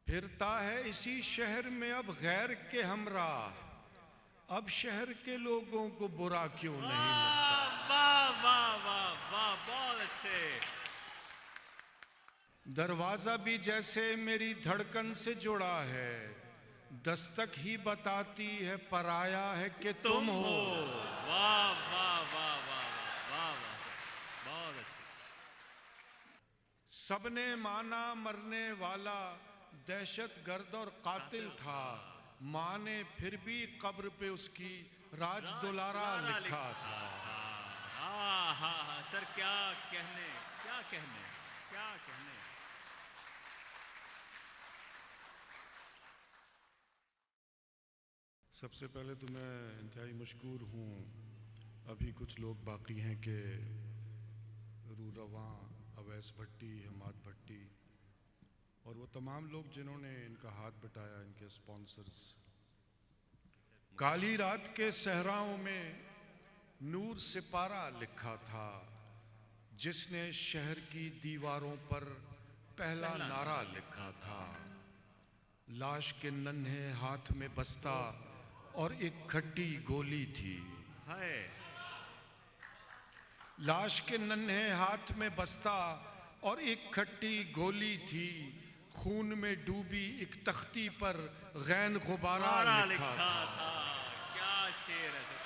फिरता है इसी शहर में अब गैर के हमराह, अब शहर के लोगों को बुरा क्यों नहीं लगता। वाह वाह वाह वाह, बहुत अच्छे। दरवाजा भी जैसे मेरी धड़कन से जुड़ा है, दस्तक ही बताती है पराया है कि तुम हो। वाह वाह वाह वाह वाह वाह, बहुत अच्छे। सबने माना मरने वाला दहशत गर्द और कातिल था, माँ ने फिर भी कब्र पे उसकी राज दुलारा लिखा था। हाँ हाँ हाँ सर, क्या कहने, क्या कहने, क्या कहने। सबसे पहले तो मैं इंतहाई मशकूर हूँ, अभी कुछ लोग बाकी हैं कि रू रवां, अवैस भट्टी, हमाद भट्टी और वो तमाम लोग जिन्होंने इनका हाथ बटाया, इनके स्पॉन्सर्स। काली रात के सहराओं में नूर सिपारा लिखा था, जिसने शहर की दीवारों पर पहला नारा लिखा था। लाश के नन्हे हाथ में बस्ता और एक खट्टी गोली थी। हाय। लाश के नन्हे हाथ में बस्ता और एक खट्टी गोली थी, खून में डूबी एक तख्ती पर गैन गुबारा लिखा था। क्या शेर है सर।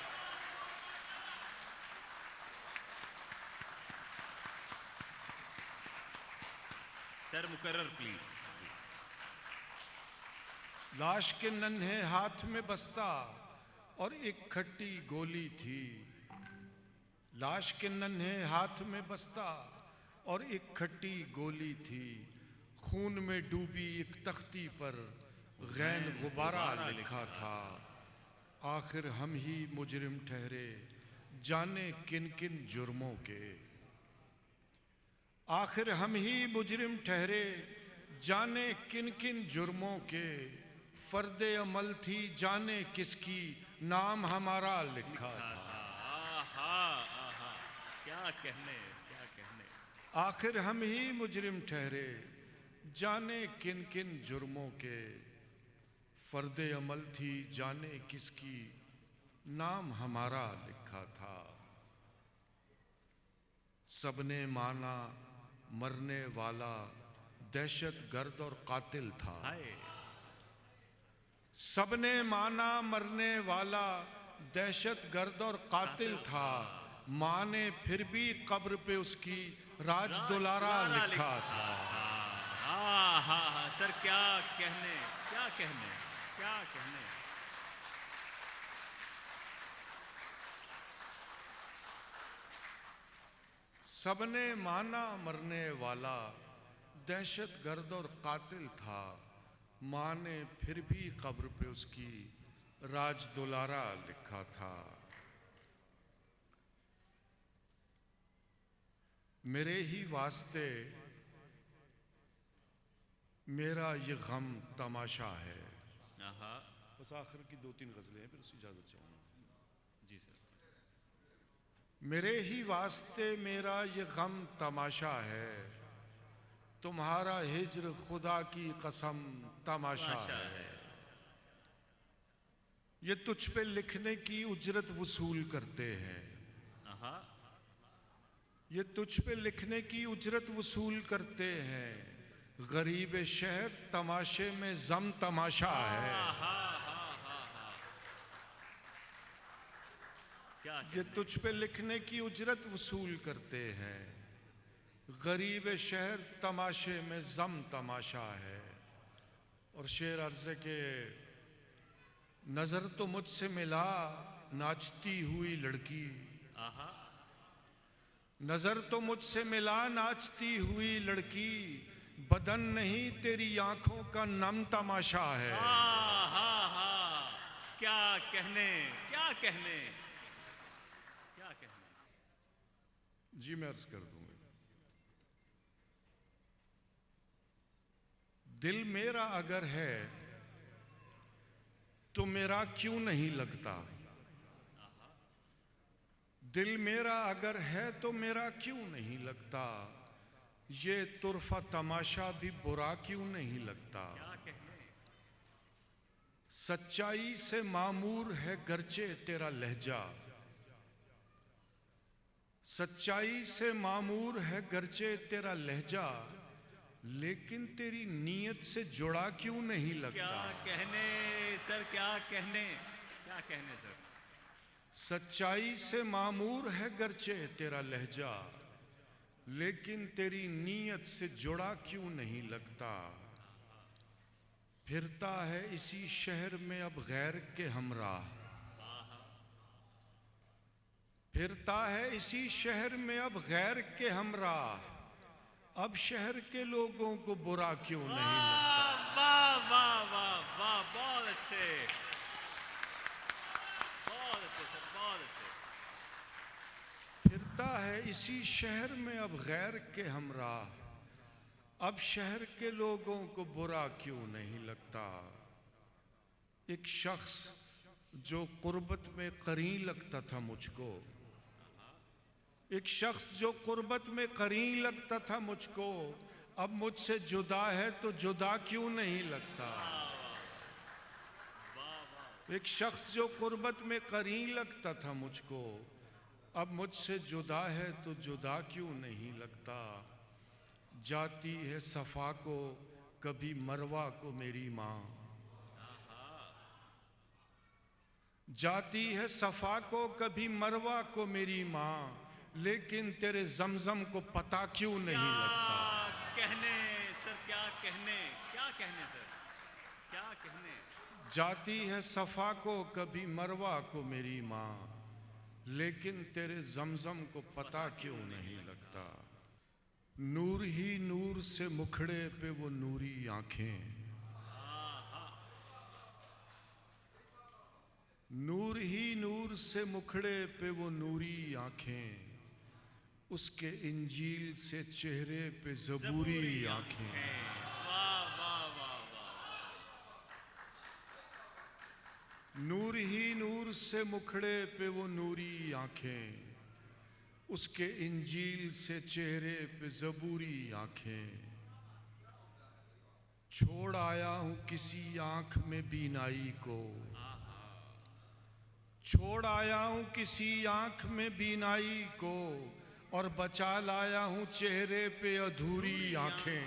सर मुकर्रर प्लीज। लाश के नन्हे हाथ में बस्ता और एक खट्टी गोली थी। लाश के नन्हे हाथ में बस्ता और एक खट्टी गोली थी, खून में डूबी एक तख्ती पर गैन गुबारा लिखा था। आखिर हम ही मुजरिम ठहरे, जाने किन किन जुर्मों के। आखिर हम ही मुजरिम ठहरे, जाने किन किन जुर्मों के। फर्दे अमल थी जाने किसकी, नाम हमारा लिखा था। क्या कहने, क्या कहने। आखिर हम ही मुजरिम ठहरे, जाने किन किन जुर्मों के। फर्दे अमल थी जाने किसकी, नाम हमारा लिखा था। सबने माना मरने वाला दहशत गर्द और कातिल था। सबने माना मरने वाला दहशत गर्द और कातिल था, माँ ने फिर भी कब्र पे उसकी राज दुलारा लिखा था। हाँ हाँ हाँ सर, क्या कहने, क्या कहने, क्या कहने। सबने माना मरने वाला दहशत गर्द और कातिल था, माँ ने फिर भी कब्र पे उसकी राज दुलारा लिखा था। मेरे ही वास्ते मेरा ये गम तमाशा है। बस आखिर की 2-3 गजलें हैं, फिर उसकी इजाजत चाहूंगा। जी सर। मेरे ही वास्ते मेरा ये गम तमाशा है, तुम्हारा हिज्र खुदा की कसम तमाशा है। ये तुझ पे लिखने की उजरत वसूल करते हैं, ये तुझ पे लिखने की उजरत वसूल करते हैं। गरीब शहर तमाशे में जम तमाशा है। ये तुझ पे लिखने की उजरत वसूल करते हैं, गरीब शहर तमाशे में जम तमाशा है। और शेर अर्ज़ है के नजर तो मुझसे मिला नाचती हुई लड़की, नजर तो मुझसे मिला नाचती हुई लड़की, बदन नहीं तेरी आंखों का नम तमाशा है। क्या कहने, क्या कहने, क्या कहने। जी मैं अर्ज कर दूंगा। दिल मेरा अगर है तो मेरा क्यों नहीं लगता, दिल मेरा अगर है तो मेरा क्यों नहीं लगता, ये तुरफा तमाशा भी बुरा क्यों नहीं लगता। क्या कहने। सच्चाई से मामूर है गरचे तेरा लहजा, सच्चाई से मामूर है गरचे तेरा लहजा, लेकिन तेरी नीयत से जुड़ा क्यों नहीं लगता। क्या कहने सर, क्या कहने, क्या कहने सर। सच्चाई से मामूर है गरचे तेरा लहजा, लेकिन तेरी नीयत से जुड़ा क्यों नहीं लगता। फिरता है इसी शहर में अब गैर के हमराह, फिरता है इसी शहर में अब गैर के हमराह, अब शहर के लोगों को बुरा क्यों नहीं लगता। वाह वाह वाह वाह, बहुत अच्छे, बहुत अच्छे सर, बहुत अच्छे। फिरता है इसी शहर में अब गैर के हमराह, अब शहर के लोगों को बुरा क्यों नहीं लगता। एक शख्स जो कुर्बत में करीन लगता था मुझको, एक शख्स जो कुर्बत में करीन लगता था मुझको, अब मुझसे जुदा है तो जुदा क्यों नहीं लगता। एक शख्स जो कुर्बत में करीन लगता था मुझको, अब मुझसे जुदा है तो जुदा क्यों नहीं लगता। जाती है सफा को कभी मरवा को मेरी माँ, जाती है सफा को कभी मरवा को मेरी माँ, लेकिन तेरे जमजम को पता क्यों नहीं लगता। क्या कहने सर, क्या कहने, क्या कहने सर, क्या कहने। जाती है सफा को कभी मरवा को मेरी माँ, लेकिन तेरे जमजम को पता क्यों नहीं लगता। नूर ही नूर से मुखड़े पे वो नूरी आंखें, नूर ही नूर से मुखड़े पे वो नूरी आंखें, उसके इंजील से चेहरे पे ज़बूरी आंखें। वाह वाह वाह वाह। नूर ही नूर से मुखड़े पे वो नूरी आंखें, उसके इंजील से चेहरे पे ज़बूरी आंखें। छोड़ आया हूं किसी आंख में बीनाई को, छोड़ आया हूं किसी आंख में बीनाई को, और बचा लाया हूं चेहरे पे अधूरी आंखें।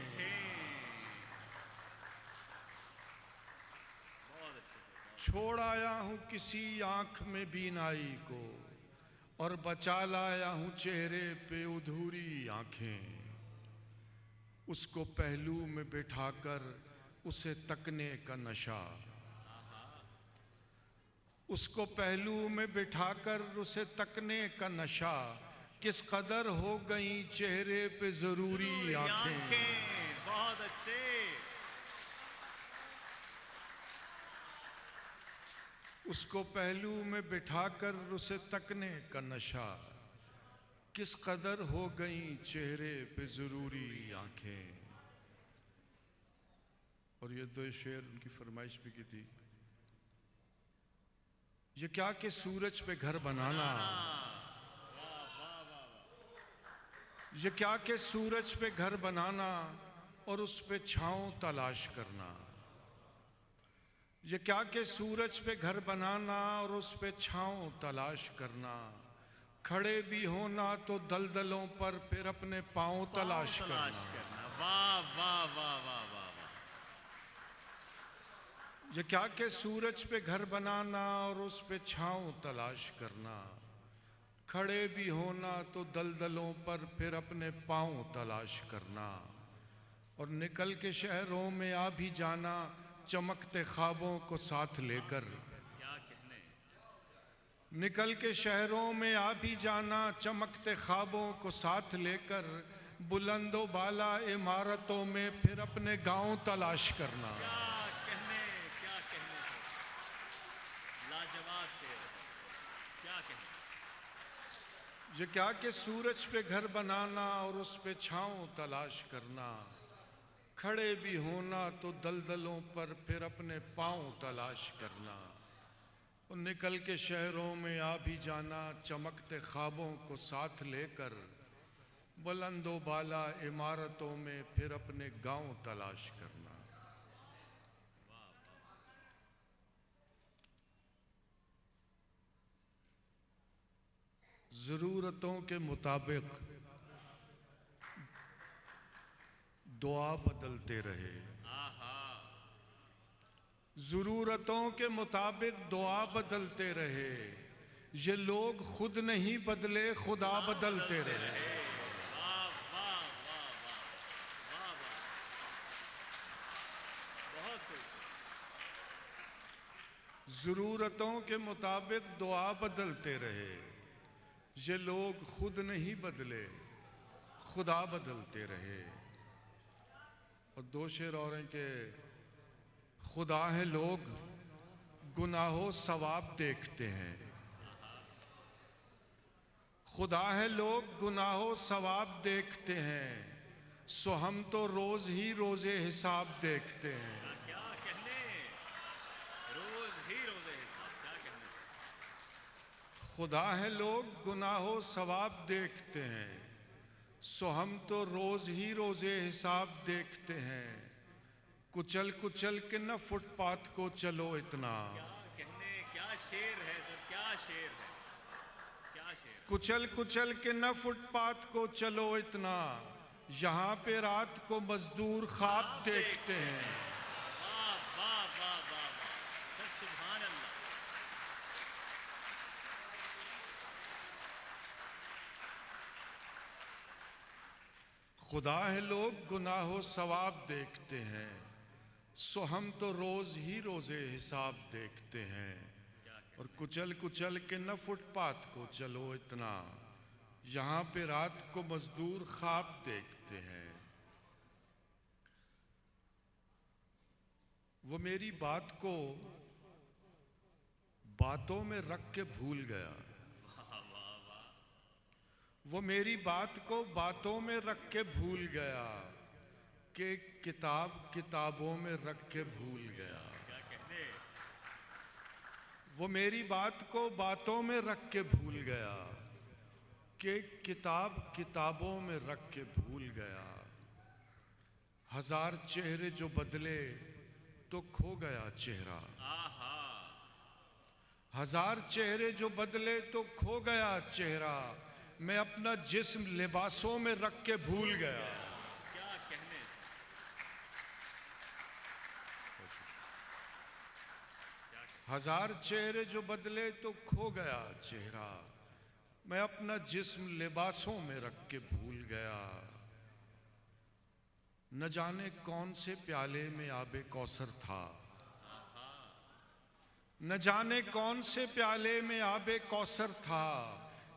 छोड़ आया हूं किसी आंख में बीनाई को, और बचा लाया हूं चेहरे पे अधूरी आंखें। उसको पहलू में बिठाकर उसे तकने का नशा, उसको पहलू में बिठाकर उसे तकने का नशा, किस कदर हो गई चेहरे पे जरूरी आंखें। बहुत अच्छे। उसको पहलू में बिठाकर उसे तकने का नशा, किस कदर हो गई चेहरे पे जरूरी आंखें। और ये दो शेर उनकी फरमाइश भी की थी। ये क्या कि सूरज पे घर बनाना, ये क्या कि सूरज पे घर बनाना और उस पे छांव तलाश करना। ये क्या कि सूरज पे घर बनाना और उस पे छांव तलाश करना, खड़े भी होना तो दलदलों पर फिर अपने पांव तलाश करना। वाह वाह वाह वाह वाह। ये क्या कि सूरज पे घर बनाना और उस पे छांव तलाश करना, खड़े भी होना तो दलदलों पर फिर अपने पांव तलाश करना, और निकल के शहरों में आ भी जाना चमकते ख्वाबों को साथ लेकर। क्या कहने। निकल के शहरों में आ भी जाना चमकते ख्वाबों को साथ लेकर, बुलंदो बाला इमारतों में फिर अपने गांव तलाश करना। क्या कहने सर, लाजवाब शेर, क्या कहने। ये क्या कि सूरज पे घर बनाना और उस पे छांव तलाश करना, खड़े भी होना तो दलदलों पर फिर अपने पांव तलाश करना, और निकल के शहरों में आ भी जाना चमकते ख्वाबों को साथ लेकर, बुलंदो बाला इमारतों में फिर अपने गांव तलाश करना। ज़रूरतों के मुताबिक दुआ बदलते रहे। आहा, ज़रूरतों के मुताबिक दुआ बदलते रहे। ये लोग खुद नहीं बदले, खुदा बदलते रहे। वाह वाह वाह वाह, वाह वाह, बहुत खूबसूरत। ज़रूरतों के मुताबिक दुआ बदलते रहे। ये लोग खुद नहीं बदले, खुदा बदलते रहे। और दो शेर और हैं कि खुदा है लोग गुनाहों सवाब देखते हैं। खुदा है लोग गुनाहों सवाब देखते हैं, सो हम तो रोज ही रोजे हिसाब देखते हैं। क्या कहने, रोज ही रोजे हिसाब, क्या कहने। खुदा है लोग गुनाहों सवाब देखते हैं, सो हम तो रोज ही रोजे हिसाब देखते हैं। कुचल कुचल के न फुटपाथ को चलो इतना, क्या कहने, क्या शेर है सर, क्या शेर है, क्या शेर है। कुचल कुचल के न फुटपाथ को चलो इतना, यहाँ पे रात को मजदूर ख्वाब देखते हैं। वाह वाह वाह वाह वाह, सर सुभान अल्लाह। खुदा है लोग गुनाहों सवाब देखते हैं, सो हम तो रोज ही रोजे हिसाब देखते हैं। और कुचल कुचल के न फुटपाथ को चलो इतना, यहाँ पे रात को मजदूर ख्वाब देखते हैं। वो मेरी बात को बातों में रख के भूल गया, वो मेरी बात को बातों में रख के भूल गया, कि किताब किताबों में रख के भूल गया। क्या कहने, वो मेरी बात को बातों में रख के भूल गया, कि किताब किताबों में रख के भूल गया। हजार चेहरे जो बदले तो खो गया चेहरा, आहा, हजार चेहरे जो बदले तो खो गया चेहरा। मैं अपना जिस्म लिबासों में रख के भूल गया। क्या कहने सर, क्या कहने। हजार चेहरे जो बदले तो खो गया चेहरा, मैं अपना जिस्म लिबासों में रख के भूल गया। न जाने कौन से प्याले में आबे कौसर था, न जाने कौन से प्याले में आबे कौसर था,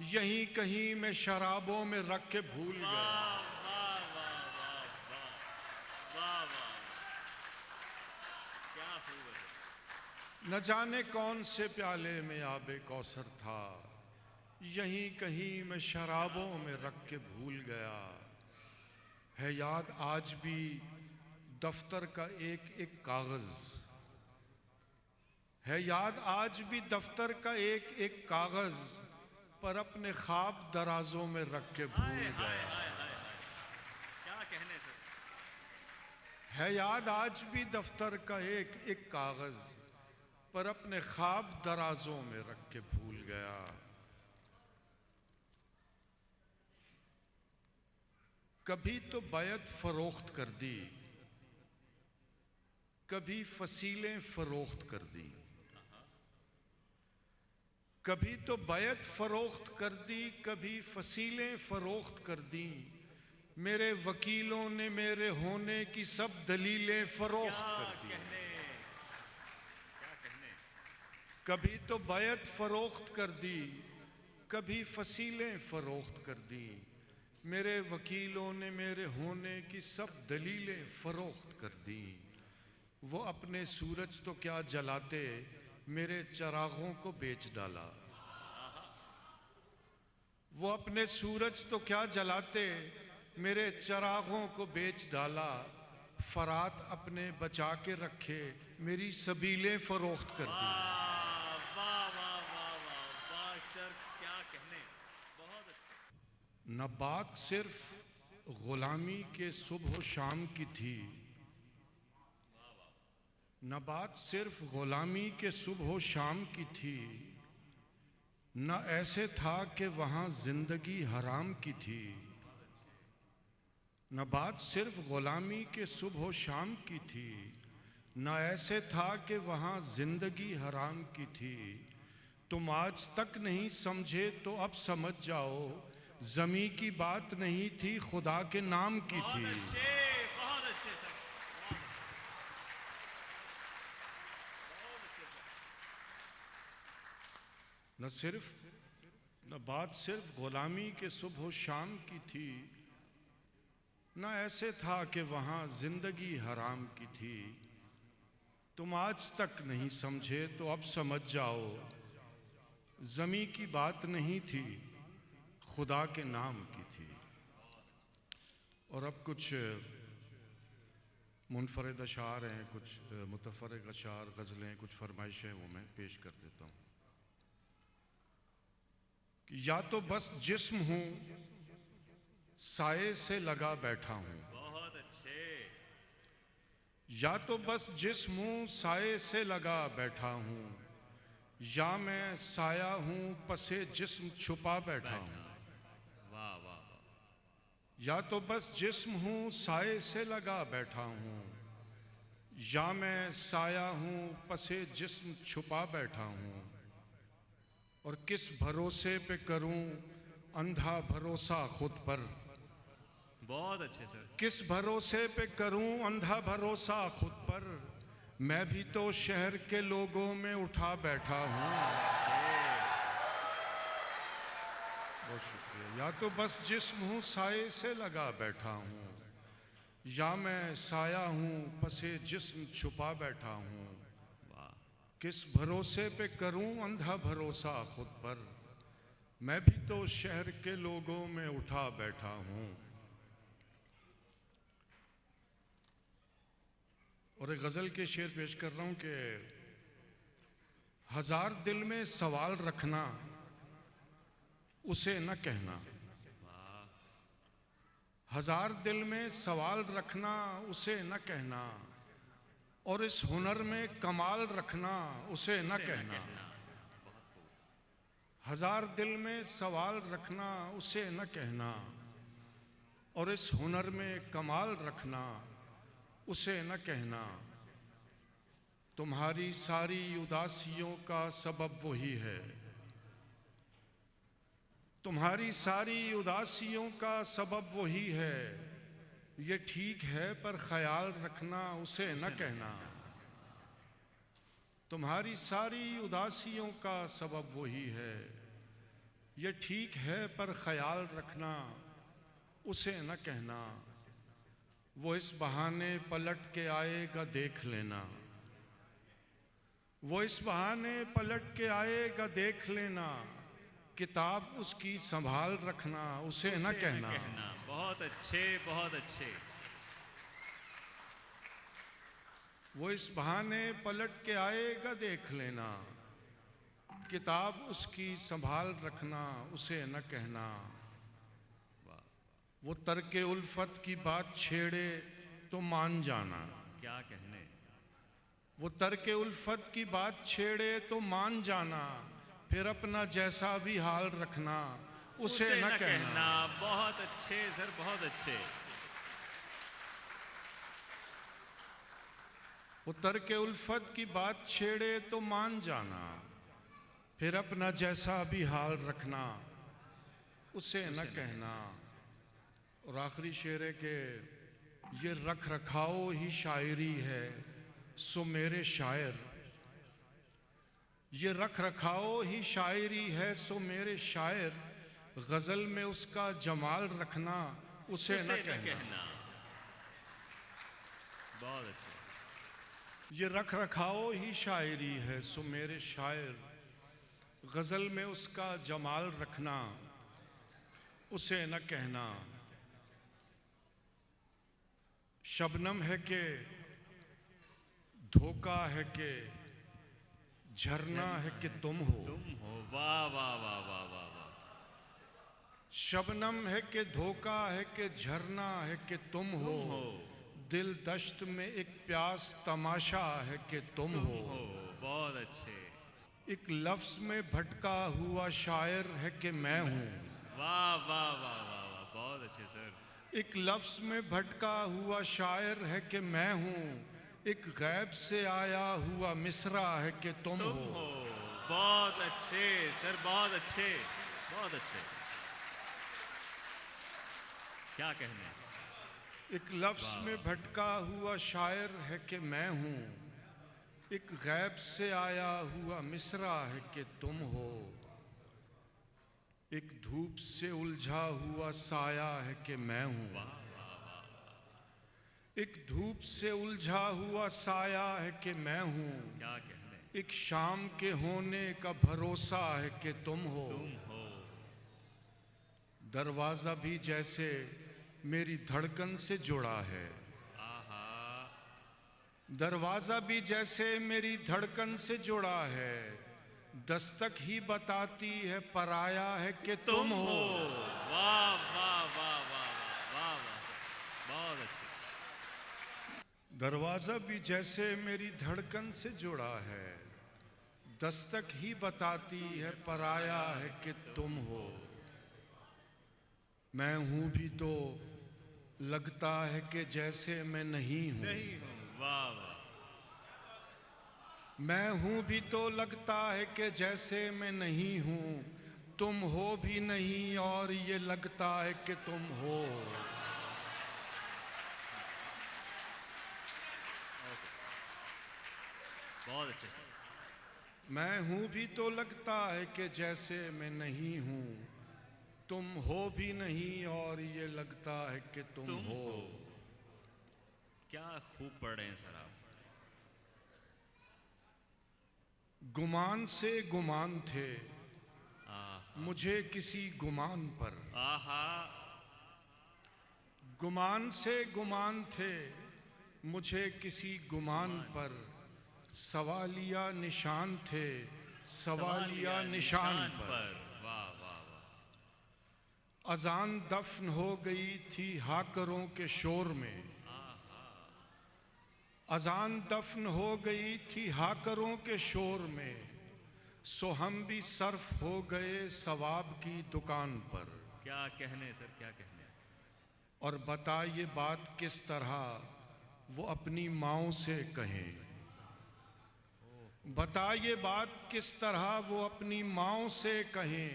यहीं कहीं मैं शराबों में रख के भूल गया। वाह वाह वाह वाह वाह, वाह वाह, क्या खूब है। न जाने कौन से प्याले में आबे कौसर था, यहीं कहीं मैं शराबों में रख के भूल गया। है याद आज भी दफ्तर का एक एक कागज, है याद आज भी दफ्तर का एक एक कागज, पर अपने ख्वाब दराजों में रख के भूल हाय हाय गया। हाय हाय, क्या कहने सर। है याद आज भी दफ्तर का एक एक कागज, पर अपने ख्वाब दराजों में रख के भूल गया। कभी तो बैत फरोख्त कर दी, कभी फसीलें फरोख्त कर दी, कभी तो बैत फरोख्त कर दी, कभी फसीलें फरोख्त कर दी। मेरे वकीलों ने मेरे होने की सब दलीलें फरोख्त क्या कर दी। कहने, क्या कहने। कभी तो बैत फरोख्त कर दी, कभी फसीलें फरोख्त कर दी। मेरे वकीलों ने मेरे होने की सब दलीलें फरोख्त कर दी। वो अपने सूरज तो क्या जलाते, मेरे चरागों को बेच डाला। वो अपने सूरज तो क्या जलाते, मेरे चरागों को बेच डाला। फरात अपने बचा के रखे, मेरी सबीलें फरोख्त कर दी। वाह वाह वाह वाह वाह वाह सर, क्या कहने, बहुत अच्छा। न बात सिर्फ गुलामी के सुबह शाम की थी, न बात सिर्फ गुलामी के सुबह शाम की थी, न ऐसे था कि वहां जिंदगी हराम की थी, न बात सिर्फ गुलामी के सुबह शाम की थी। न ऐसे था कि वहां जिंदगी हराम की थी। तुम आज तक नहीं समझे तो अब समझ जाओ, जमी की बात नहीं थी खुदा के नाम की बहुत थी। अच्छे, बहुत अच्छे सर, बहुत अच्छे सर। न बात सिर्फ गुलामी के सुबह शाम की थी, न ऐसे था कि वहां जिंदगी हराम की थी। तुम आज तक नहीं समझे तो अब समझ जाओ, जमी की बात नहीं थी खुदा के नाम की थी। और अब कुछ मुनफरद अशार हैं, कुछ मुतफरक अशार, गज़लें, कुछ फरमाइशें, वो मैं पेश कर देता हूँ। कि या तो बस जिस्म हूँ साए से लगा बैठा हूँ, बहुत अच्छे, या तो बस जिस्म हूँ साए से लगा बैठा हूँ, या मैं साया हूँ पसे जिस्म छुपा बैठा हूँ। वाह वाह वाह, या तो बस जिस्म हूँ साए से लगा बैठा हूँ, या मैं साया हूँ पसे जिस्म छुपा बैठा हूँ। और किस भरोसे पे करूँ अंधा भरोसा खुद पर, बहुत अच्छे सर, किस भरोसे पे करूं अंधा भरोसा खुद पर। मैं भी तो शहर के लोगों में उठा बैठा हूं। बहुत शुक्रिया। या तो बस जिस्म हूं साए से लगा बैठा हूं, या मैं साया हूं पसे जिस्म छुपा बैठा हूं। वाह, किस भरोसे पे करूं अंधा भरोसा खुद पर। मैं भी तो शहर के लोगों में उठा बैठा हूं। और एक गज़ल के शेर पेश कर रहा हूं कि हजार दिल में सवाल रखना उसे न कहना, हजार दिल में सवाल रखना उसे न कहना, और इस हुनर में कमाल रखना उसे न कहना। हजार दिल में सवाल रखना उसे न कहना, और इस हुनर में कमाल रखना उसे न कहना। तुम्हारी सारी उदासियों का सबब वही है, तुम्हारी सारी उदासियों का सबब वही है। ये ठीक है पर ख्याल रखना उसे न कहना। तुम्हारी सारी उदासियों का सबब वही है, ये ठीक है पर ख्याल रखना उसे न कहना। वो इस बहाने पलट के आएगा देख लेना, वो इस बहाने पलट के आएगा देख लेना। किताब उसकी संभाल रखना उसे न कहना। बहुत अच्छे, बहुत अच्छे, वो इस बहाने पलट के आएगा देख लेना। किताब उसकी संभाल रखना उसे न कहना। वो तर्के उल्फत की बात छेड़े तो मान जाना, क्या कहने, वो तर्के उल्फत की बात छेड़े तो मान जाना। फिर अपना जैसा भी हाल रखना उसे न कहना। बहुत अच्छे सर, बहुत अच्छे, वो तर्के उल्फत की बात छेड़े तो मान जाना, फिर अपना जैसा भी हाल रखना उसे न कहना। और आखिरी शेर है कि ये रख रखाओ ही शायरी है सो मेरे शायर, ये रख रखाओ ही शायरी है सो मेरे शायर। गज़ल में उसका जमाल रखना उसे न कहना। बहुत अच्छे, ये रख रखाओ ही शायरी है सो मेरे शायर। गज़ल में उसका जमाल रखना उसे न कहना। शबनम है कि धोखा है कि झरना है कि तुम हो, तुम हो, वाह वाह वाह वाह वाह वाह, शबनम है कि धोखा है कि झरना है कि तुम हो। दिल दश्त में एक प्यास तमाशा है कि तुम हो। बहुत अच्छे, एक लफ्ज में भटका हुआ शायर है कि मैं हूँ। वाह वाह वाह वाह वाह, बहुत अच्छे सर। एक लफ्ज में भटका हुआ शायर है कि मैं हूँ। एक गैब से आया हुआ मिसरा है कि तुम तुम हो। हो। बहुत अच्छे सर, बहुत अच्छे, बहुत अच्छे। क्या कहने। एक लफ्ज में भटका हुआ शायर है कि मैं हूँ। एक गैब से आया हुआ मिसरा है कि तुम हो। एक धूप से उलझा हुआ साया है कि मैं हूँ। एक धूप से उलझा हुआ साया है कि मैं हूँ। क्या कहने। एक शाम के होने का भरोसा है कि तुम हो। तुम हो। दरवाजा भी जैसे मेरी धड़कन से जुड़ा है। आहा। दरवाजा भी जैसे मेरी धड़कन से जुड़ा है। दस्तक ही बताती है पराया है कि तुम हो। वाह वाह वाह वाह वाह वाह वाह, बहुत अच्छे। दरवाजा भी जैसे मेरी धड़कन से जुड़ा है। दस्तक ही बताती है पराया है कि तुम हो। मैं हूं भी तो लगता है कि जैसे मैं नहीं हूं। नहीं हूँ। वाह वाह। मैं हूं भी तो लगता है कि जैसे मैं नहीं हूं। तुम हो भी नहीं और ये लगता है कि तुम हो। बहुत अच्छे सर। मैं हूं भी तो लगता है कि जैसे मैं नहीं हूं। तुम हो भी नहीं और ये लगता है कि तुम हो। क्या खूब पढ़ रहे हैं सर आप। गुमान से गुमान थे आहा। मुझे किसी गुमान पर। आहा। गुमान से गुमान थे मुझे किसी गुमान पर। सवालिया निशान थे सवालिया निशान पर। वाह वाह वाह। अजान दफन हो गई थी हाकरों के शोर में। अजान दफन हो गई थी हाकरों के शोर में। सो हम भी सर्फ हो गए सवाब की दुकान पर। क्या कहने सर, क्या कहने। और बता ये बात किस तरह वो अपनी माओ से कहें। बता ये बात किस तरह वो अपनी माओ से कहें।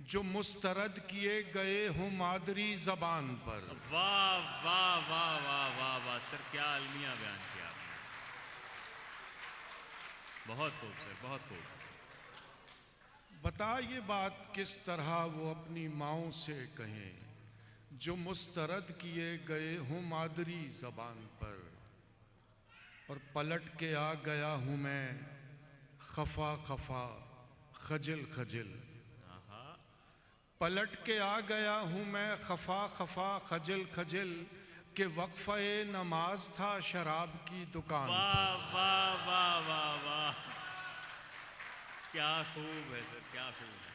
जो मुस्तरद किए गए हों मादरी जबान पर। वाह वाह वाह वाह वाह वाह सर, क्या अलमिया बयान किया आपने। बहुत खूब सर, बहुत खूब। बता ये बात किस तरह वो अपनी माओ से कहें। जो मुस्तरद किए गए हों मादरी जबान पर। और पलट के आ गया हूँ मैं खफा खफा खजिल खजिल। पलट के आ गया हूँ मैं खफा खफा खजिल खजिल। के वक्फे नमाज था शराब की दुकान। वाह वाह वाह वाह वाह, क्या खूब है सर, क्या खूब है।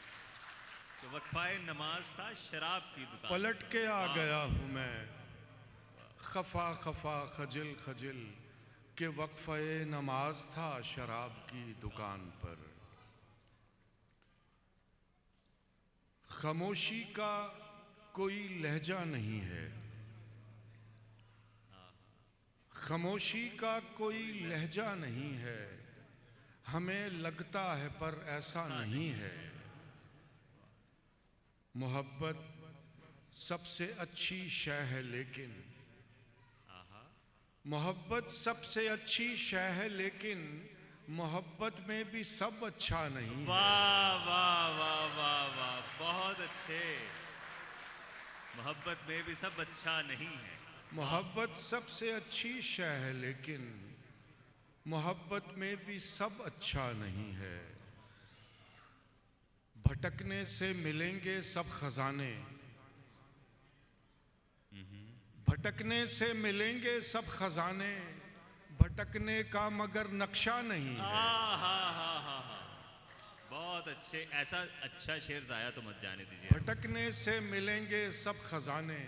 तो वक्फाए नमाज था शराब की दुकान। पलट के आ गया हूँ मैं खफा खफा खजिल खजिल। के वक्फे नमाज था शराब की दुकान पर। खामोशी का कोई लहजा नहीं है। खामोशी का कोई लहजा नहीं है। हमें लगता है पर ऐसा नहीं है। मोहब्बत सबसे अच्छी शय है लेकिन। मोहब्बत सबसे अच्छी शय है लेकिन। मोहब्बत में भी सब अच्छा नहीं है। वाह वाह वाह वाह वाह, बहुत अच्छे। मोहब्बत में भी सब अच्छा नहीं है। मोहब्बत सबसे अच्छी शय है लेकिन। मोहब्बत में भी सब अच्छा नहीं है। भटकने से मिलेंगे सब खजाने। भटकने से मिलेंगे सब खजाने। भटकने का मगर नक्शा नहीं है। बहुत अच्छे, ऐसा अच्छा शेर जाया तो मत जाने दीजिए। भटकने से मिलेंगे सब खजाने।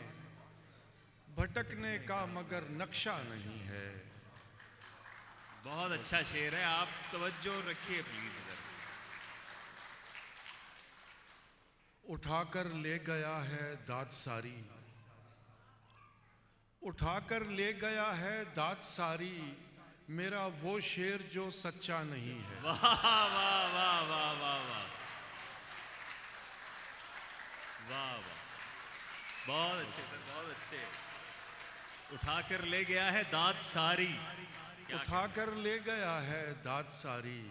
भटकने का मगर नक्शा नहीं है। बहुत अच्छा शेर है, आप तवज्जो रखिए प्लीज इधर। उठाकर ले गया है दाद सारी, उठाकर ले गया है दाद सारी, मेरा वो शेर जो सच्चा नहीं है। वाह वाह वाह वाह वाह वाह वाह वाह, बहुत अच्छे सर, बहुत अच्छे। उठाकर ले गया है दाद सारी, उठाकर ले गया है दाद सारी,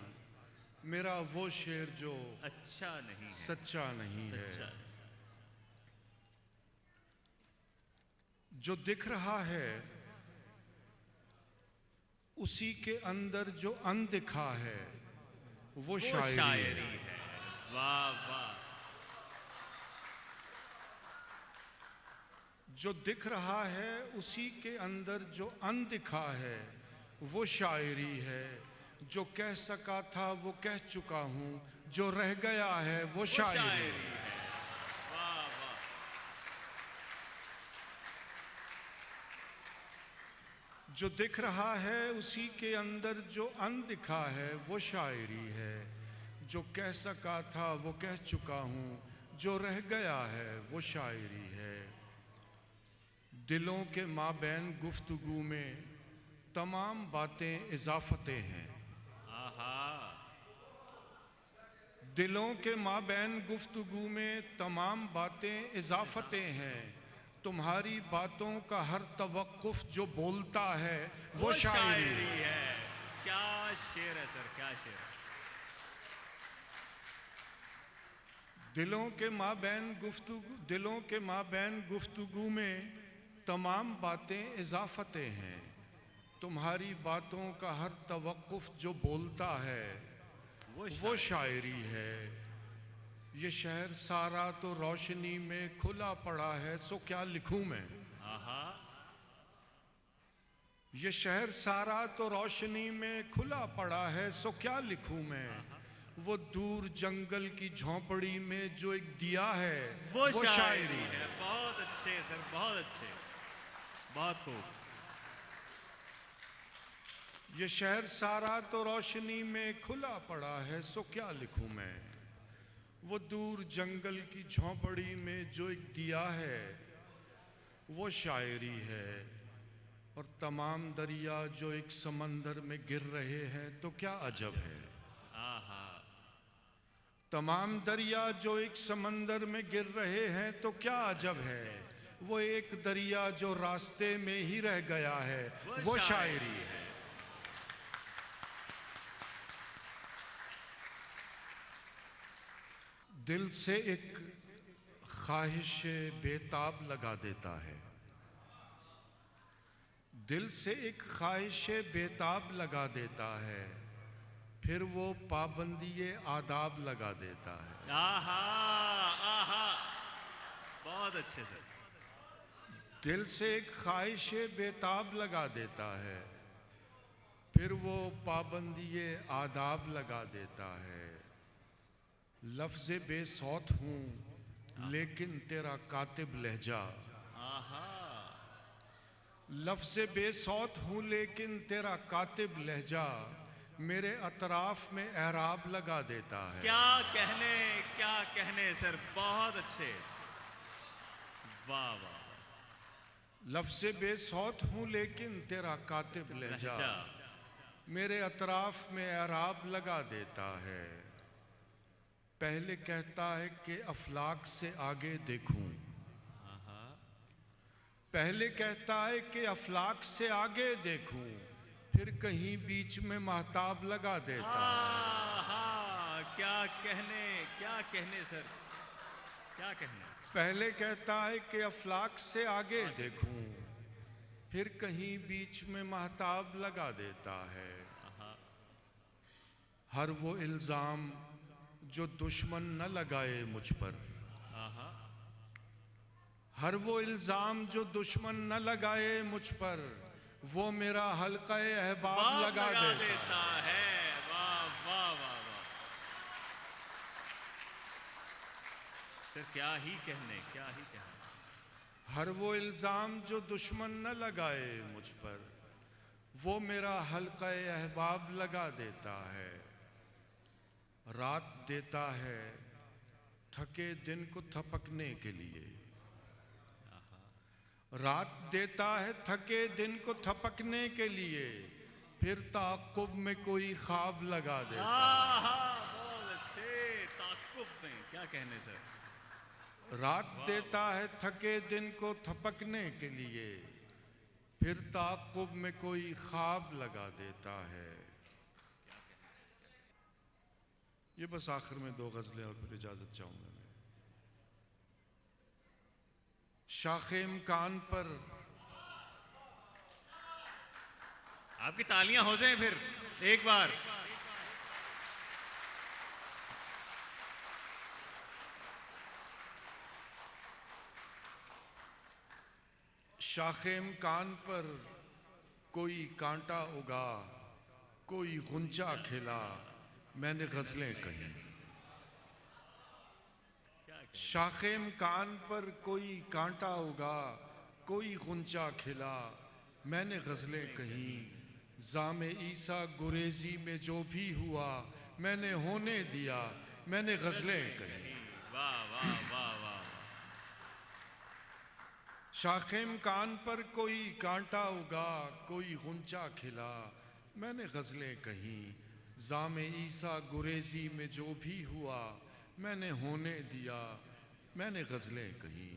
मेरा वो शेर जो अच्छा नहीं है, सच्चा नहीं सच्चा। है। जो दिख रहा है उसी के अंदर जो अनदिखा है वो शायरी है। वाह वाह। जो दिख रहा है उसी के अंदर जो अनदिखा है वो शायरी है। जो कह सका था वो कह चुका हूँ, जो रह गया है वो शायरी है। वाह वाह। जो दिख रहा है उसी के अंदर जो अनदिखा है वो शायरी है। जो कह सका था वो कह चुका हूँ, जो रह गया है वो शायरी है। दिलों के माबैन गुफ्तगू में तमाम बातें इजाफतें हैं। आहा। दिलों के माबैन गुफ्तगू में तमाम बातें इजाफतें हैं। तुम्हारी बातों का हर तवक्कुफ जो बोलता है वो शायरी है। क्या शेर है सर, क्या शेर है। दिलों के माबैन गुफ्तगू में तमाम बातें इजाफतें हैं। तुम्हारी बातों का हर तवक्कुफ जो बोलता है वो शायरी है। ये शहर सारा तो रोशनी में खुला पड़ा है, सो क्या लिखूं मैं। आहा। ये शहर सारा तो रोशनी में खुला पड़ा है, सो क्या लिखूं मैं। वो दूर जंगल की झोंपड़ी में जो एक दिया है वो शायरी है। बहुत अच्छे सर, बहुत अच्छे, बहुत खूब। ये शहर सारा तो रोशनी में खुला पड़ा है, सो क्या लिखूं मैं। वो दूर जंगल की झोंपड़ी में जो एक दिया है वो शायरी है। और तमाम दरिया जो एक समंदर में गिर रहे हैं तो क्या अजब है। आहा। तमाम दरिया जो एक समंदर में गिर रहे हैं तो क्या अजब है। वो एक दरिया जो रास्ते में ही रह गया है वो शायरी है। दिल से एक ख्वाहिश बेताब लगा देता है। दिल से एक ख्वाहिश बेताब लगा देता है, फिर वो पाबंदी आदाब लगा देता है। आहा आहा, बहुत अच्छे सर। दिल से एक ख्वाहिश बेताब लगा देता है, फिर वो पाबंदी आदाब लगा देता है। लफ्ज़ बेसौत हूँ लेकिन तेरा कातिब लहजा। आहा। लफ्ज़ बेसौत हूँ लेकिन तेरा कातिब लहजा, मेरे अतराफ में एराब लगा देता है। क्या कहने सर, बहुत अच्छे। वाह वाह। लफ्ज़ बेसौत हूँ लेकिन तेरा कातिब लहजा, मेरे अतराफ में एराब लगा देता है। पहले कहता है कि अफलाक से आगे देखूं, पहले कहता है कि अफलाक से आगे देखूं, फिर कहीं बीच में महताब लगा देता है। क्या कहने सर, क्या कहने। पहले कहता है कि अफलाक से आगे देखूं, फिर कहीं बीच में महताब लगा देता है। हर वो इल्ज़ाम जो दुश्मन न लगाए मुझ पर, हर वो इल्ज़ाम जो दुश्मन न लगाए मुझ पर, वो मेरा हल्का अहबाब लगा देता है। वाह वाह वाह वाह सर, क्या ही कहने। हर वो इल्ज़ाम जो दुश्मन न लगाए मुझ पर, वो मेरा हल्का अहबाब लगा देता है। रात देता है थके दिन को थपकने के लिए, रात देता है थके दिन को थपकने के लिए, फिर ताक़ुब में कोई ख्वाब लगा देता है। बहुत अच्छे, ताक़ुब में क्या कहने सर। रात देता है थके दिन को थपकने के लिए, फिर ताक़ुब में कोई ख्वाब लगा देता है। ये बस आखिर में 2 गज़लें और फिर इजाज़त चाहूँगा मैं। शाखे इम्कान पर, आपकी तालियां हो जाएं फिर एक बार। शाखे इम्कान पर कोई कांटा उगा, कोई गुंजा खिला, मैंने गज़लें कही। शाखे इम्कान पर कोई कांटा उगा, कोई गुंजा खिला, मैंने गज़लें कही। ज़ामे ईसा गुरेज़ी में जो भी हुआ, मैंने होने दिया, मैंने गज़लें कही। वाह वाह वाह वाह। शाखे इम्कान पर कोई कांटा उगा, कोई गुंजा खिला, मैंने गज़लें कही। ज़ामे ईसा गुरेज़ी में जो भी हुआ, मैंने होने दिया, मैंने गज़लें कही।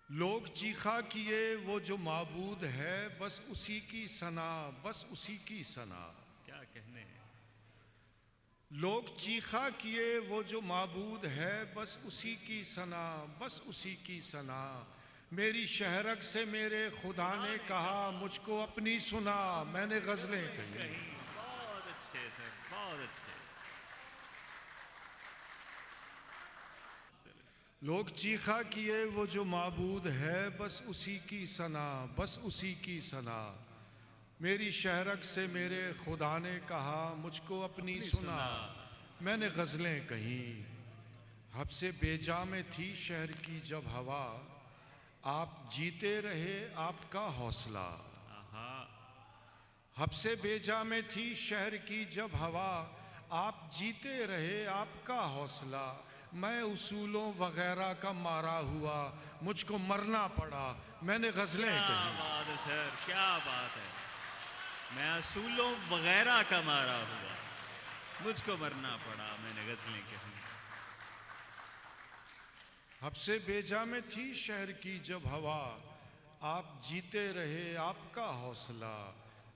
लोग चीखा किए वो जो माबूद है, बस उसी की सना, बस उसी की सना। क्या कहने। लोग चीखा किए वो जो माबूद है, बस उसी की सना, बस उसी की सना। मेरी शहरक से मेरे खुदा ने कहा, मुझको अपनी सुना, मैंने गज़लें कही। बहुत अच्छे सर, बहुत अच्छे। लोग चीखा किए वो जो माबूद है, बस उसी की सना, बस उसी की सना। मेरी शहरक से मेरे खुदा ने कहा, मुझको अपनी सुना, मैंने गज़लें कही। हब से बेजा में थी शहर की जब हवा, आप जीते रहे आपका हौसला। हब से बेजा में थी शहर की जब हवा, आप जीते रहे आपका हौसला। मैं उसूलों वगैरह का मारा हुआ, मुझको मरना पड़ा, मैंने गज़लें कही। क्या बात है सर, क्या बात है। मैं उसूलों वगैरह का मारा हुआ, मुझको मरना पड़ा, मैंने गज़लें कही। हब से बेजा में थी शहर की जब हवा, आप जीते रहे आपका हौसला।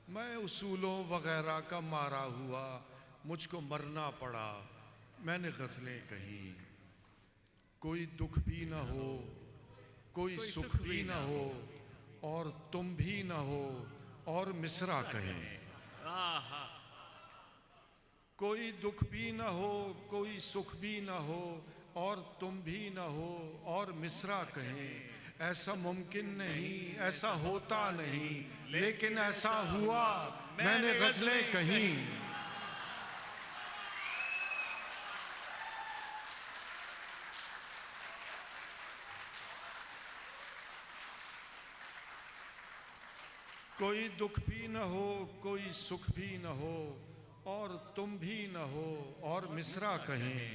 मैं उसूलों वगैरह का मारा हुआ, मुझको मरना पड़ा, मैंने गज़लें कही। कोई दुख भी न हो, कोई सुख भी न हो, और तुम भी न हो, और मिसरा कहें। कोई दुख भी न हो, कोई सुख भी न हो, और तुम भी न हो, और मिसरा कहें। ऐसा मुमकिन नहीं, ऐसा होता नहीं, लेकिन ऐसा हुआ, मैंने गज़लें कही। कोई दुख भी न हो, कोई सुख भी न हो, और तुम भी न हो, और मिसरा कहें।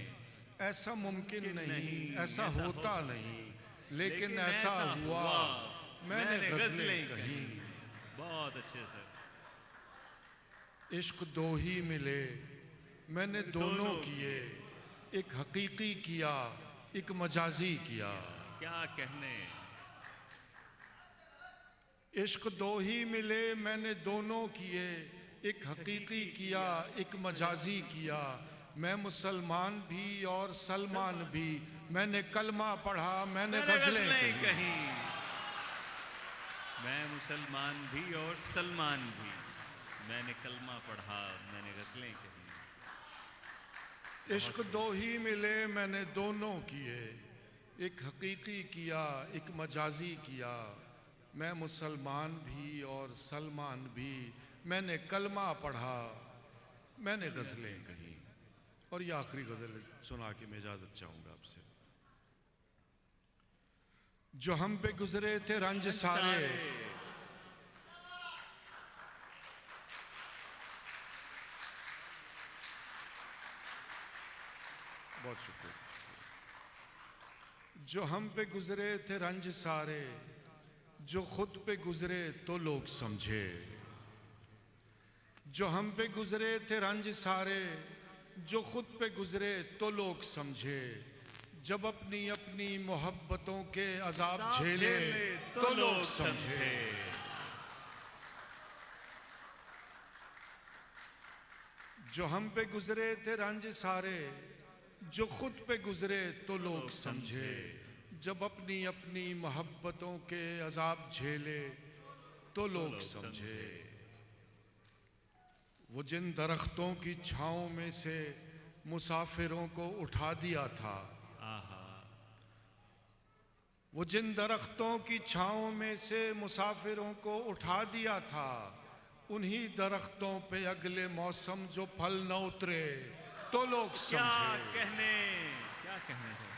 ऐसा मुमकिन नहीं, ऐसा होता नहीं, लेकिन ऐसा हुआ, मैंने गज़लें कही। बहुत अच्छे सर। इश्क दो ही मिले, मैंने दोनों किए, एक हकीकी किया, एक मजाजी किया। क्या कहने। इश्क दो ही मिले, मैंने दोनों किए, एक हकीकी किया, एक मजाजी किया। मैं मुसलमान भी और सलमान भी, मैंने कलमा पढ़ा, मैंने गज़लें कही। मैं मुसलमान भी और सलमान भी, मैंने कलमा पढ़ा, मैंने गज़लें कही। इश्क दो ही मिले, मैंने दोनों किए, एक हकीकी किया, एक मजाजी किया। मैं मुसलमान भी और सलमान भी, मैंने कलमा पढ़ा, मैंने गज़लें कही। और ये आखिरी गज़ल सुना के मैं इजाज़त चाहूँगा आपसे। जो हम पे गुजरे थे रंज सारे, बहुत शुक्रिया। जो हम पे गुजरे थे रंज सारे, जो खुद पे गुजरे तो लोग समझे। जो हम पे गुजरे थे रंज सारे, जो खुद पे गुजरे तो लोग समझे। जब अपनी अपनी मोहब्बतों के अजाब झेले तो लोग समझे। जो हम पे गुजरे थे रंज सारे, जो खुद पे गुजरे तो लोग समझे। जब अपनी अपनी मोहब्बतों के अजाब झेले तो लोग समझे। वो जिन दरख्तों की छाँव में से मुसाफिरों को उठा दिया था, वो जिन दरख्तों की छाँव में से मुसाफिरों को उठा दिया था, उन्हीं दरख्तों पे अगले मौसम जो फल न उतरे तो लोग समझे। क्या कहने हैं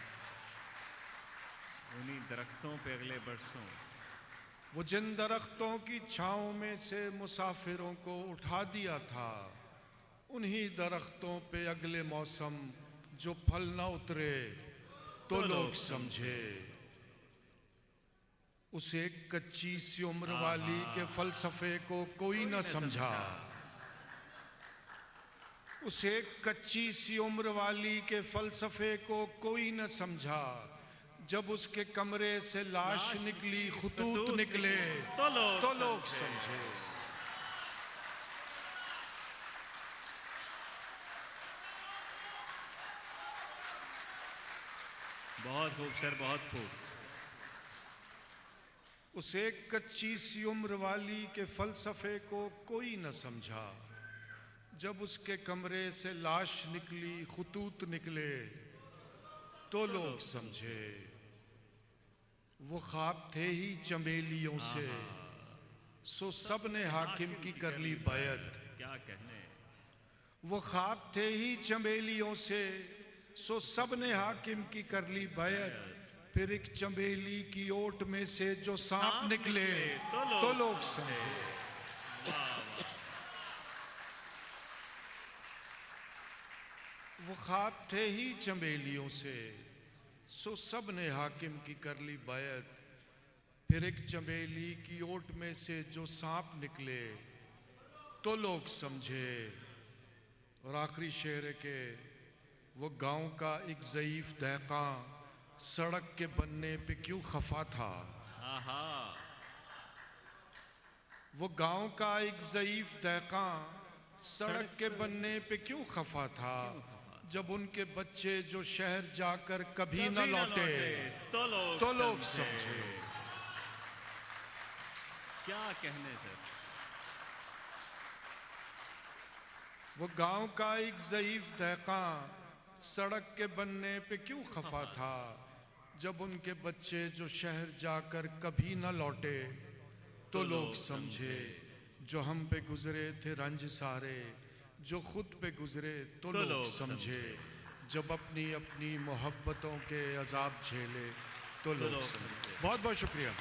उन्हीं दरख्तों पे अगले बरसों। वो जिन दरख्तों की छाँव में से मुसाफिरों को उठा दिया था, उन्हीं दरख्तों पे अगले मौसम जो फल न उतरे तो लोग समझे। उस एक कच्ची सी उम्र वाली के फलसफे को कोई न समझा। उस एक कच्ची सी उम्र वाली के फलसफे को कोई न समझा। जब उसके कमरे से लाश निकली, खुतूत निकले तो लोग समझे। बहुत खूब सर, बहुत खूब। उस एक कच्ची सी उम्र वाली के फलसफे को कोई न समझा। जब उसके कमरे से लाश निकली, खुतूत निकले तो लोग समझे। वो ख्वाब थे ही चमेलियों से, सो सब ने हाकिम की कर ली बैत। क्या कहने। वो ख्वाब थे ही चमेलियों से, सो सब ने हाकिम की कर ली बैत। फिर एक चमेली की ओट में से जो सांप निकले तो लोग समझे। वो ख्वाब थे ही चमेलियों से, सो सब ने हाकिम की कर ली बैत। फिर एक चमेली की ओट में से जो सांप निकले तो लोग समझे। और आखिरी शेर है कि वो गांव का एक ज़ईफ दहका सड़क के बनने पे क्यों खफा था। वो गांव का एक ज़ईफ दहका सड़क के बनने पे क्यों खफा था। जब उनके बच्चे जो शहर जाकर कभी न लौटे तो लोग समझे। क्या कहने सर। वो गांव का एक ज़ईफ दहका सड़क के बनने पे क्यों खफा था। जब उनके बच्चे जो शहर जाकर कभी न लौटे तो लोग समझे। जो हम पे गुजरे थे रंज सारे, जो खुद पे गुजरे तो लोग समझे। जब अपनी अपनी मोहब्बतों के अजाब झेले तो लोग समझे। बहुत बहुत शुक्रिया।